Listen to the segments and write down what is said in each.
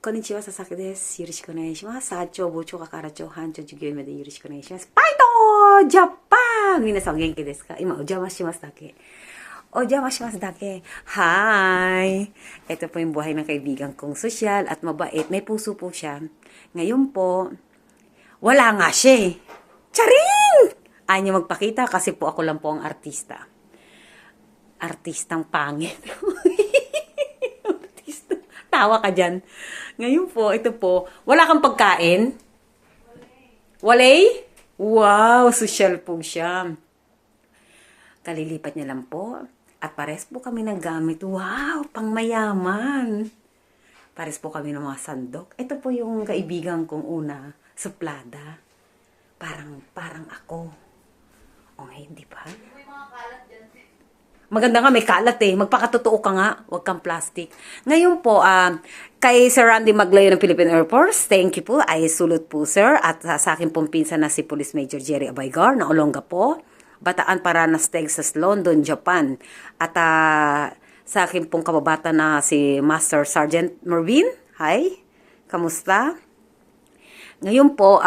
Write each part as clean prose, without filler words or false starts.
こんにちは、佐々木です。よろしくお願いします。サーチョー、ボチョ、カカラチョー、ハンチョ、授業までよろしくお願いします。パイトージャパン皆さんお元気ですか？今、お邪魔しますだけ。O邪魔しますだけ. Hi! Ito po yung buhay ng kaibigan kong sosyal at mabait. May puso po siya. Ngayon po, wala nga siya eh. Charing! Ayaw niya magpakita kasi po ako lang po ang artista. Artistang pangit. Artista. Tawa ka dyan. Ngayon po, ito po, wala kang pagkain? Walay? Wow, sosyal po siya. Kalilipat niya lang po. At pares po kami ng gamit. Wow, pangmayaman. Pares po kami ng mga sandok. Ito po yung kaibigan kong una, suplada. Parang ako. O ngayon, di ba? May mga kalat dyan. Maganda nga, may kalat eh. Magpakatotoo ka nga. Huwag kang plastic. Ngayon po, kay Sir Randy Maglayo ng Philippine Air Force, thank you po. Ay sulot po, sir. At sa akin pong pinsan na si Police Major Jerry Abaygar na Olonga po. Bataan, Paranas, Texas, London, Japan. At sa akin pong kababata na si Master Sergeant Mervin. Hi, kamusta? Ngayon po,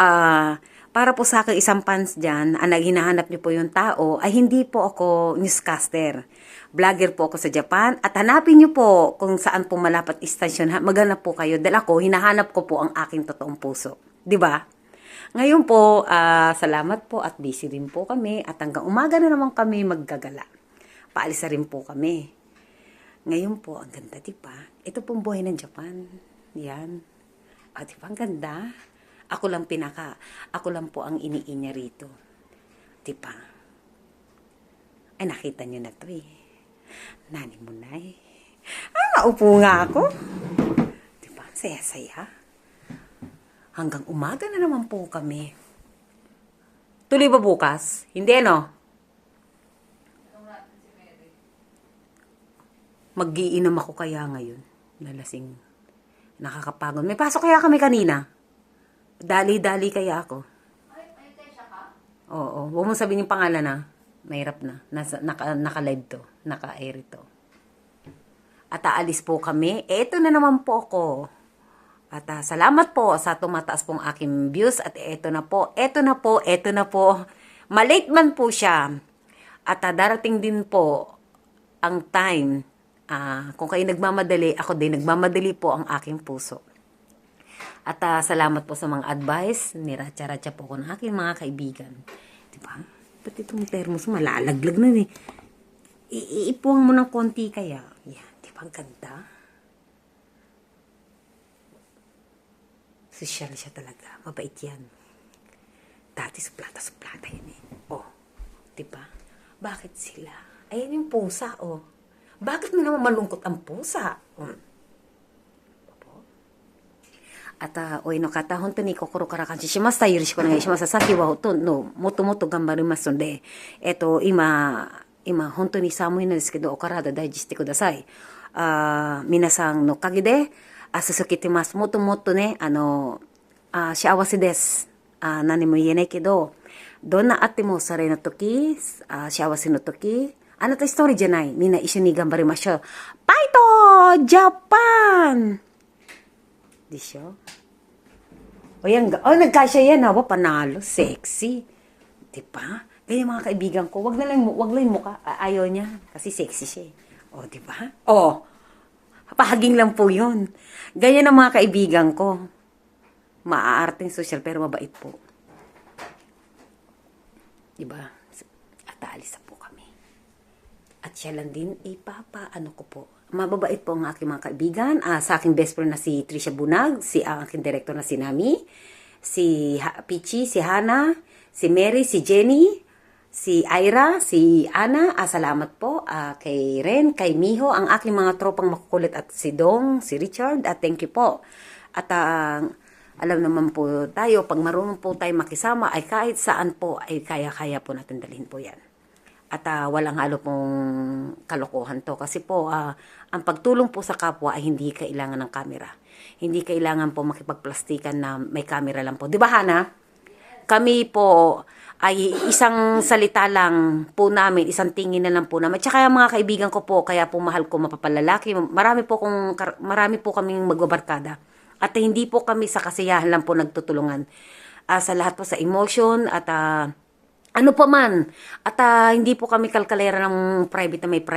para po sa akin isang pants dyan, ang hinahanap niyo po yung tao, ay hindi po ako newscaster. Vlogger po ako sa Japan. At hanapin niyo po kung saan po malapat istasyon. Maghanap po kayo. Dahil ako, hinahanap ko po ang aking totoong puso. 'Di ba? Ngayon po, salamat po at busy rin po kami at hanggang umaga na naman kami maggagala. Paalis na rin po kami. Ngayon po, ang ganda, diba? Ito pong buhay ng Japan. Yan. Diba, ang ganda? Ako lang po ang iniinya rito. Diba? Ay, nakita nyo na to eh. Nani mo na eh. Naupo nga ako. Diba, saya-saya. Hanggang umaga na naman po kami. Tuloy ba bukas? Hindi, no? Mag-iinom ako kaya ngayon. Lalasing. Nakakapagod. May pasok kaya kami kanina. Dali-dali kaya ako. Ay, siya ka? Oo. Huwag mo sabihin yung pangalan na. Mahirap na. Naka-live to. Naka-air ito. At aalis po kami. Eto na naman po ako. At salamat po sa tumataas pong aking views. At eto na po. Malate man po siya. At darating din po ang time. Kung kayo nagmamadali, ako din nagmamadali po ang aking puso. At salamat po sa mga advice. Niratsa-ratsa po ko ng aking mga kaibigan. Diba? Ba't itong thermos malalaglag na eh. Iipuang mo ng konti kaya. Yan. Diba ang ganda? Sosyal siya talaga. Mabait yan. Dati suplata yan eh. Oh, diba? Bakit sila? Ayan yung pusa, oh. Bakit mo naman malungkot ang pusa? At, oy no kata, honto ni kokoro kara kanji shimasta, yoroshiku onegaishimasu. Saki wa moto gambarimasu node, ima honto ni samui no desu kedo, o karada daiji shite kudasai. Minasan no kage de, susukitemasu. Moto ne, siawase desu. Nani mo ienai kedo, donna atte mo sarai no toki, siawase no toki, anata story janai, minna issho ni gambarimashou. Paito! Japan! Disyo? Nagkasya yan, panalo, sexy. Diba? Kaya mga kaibigan ko, wag lang yung mukha. Ayaw niya, kasi sexy siya. Diba? Pahaging lang po yun. Ganyan ang mga kaibigan ko. Maaarting social, pero mabait po. Diba? At aalis na po kami. At siya lang din, ano ko po. Mababait po ang aking mga kaibigan. Sa aking best friend na si Trisha Bunag, ang aking director na si Nami, si Pichi, si Hana, si Mary, si Jenny, si Ira, si Ana. Salamat po kay Ren, kay Miho, ang aking mga tropang makukulit at si Dong, si Richard. Thank you po. At alam naman po tayo, pag marunong po tayo makisama, ay kahit saan po, ay kaya-kaya po natin dalhin po yan. At walang halo pong kalokohan to. Kasi po, ang pagtulong po sa kapwa ay hindi kailangan ng camera. Hindi kailangan po makipagplastikan na may camera lang po. Di ba, Hana? Kami po ay isang salita lang po namin, isang tingin na lang po namin. Tsaka mga kaibigan ko po, kaya po mahal ko mapapalalaki. Marami po kaming magbabarkada. At hindi po kami sa kasiyahan lang po nagtutulungan. Sa lahat po sa emotion at ano pa man. At hindi po kami kalkalera ng private na may private.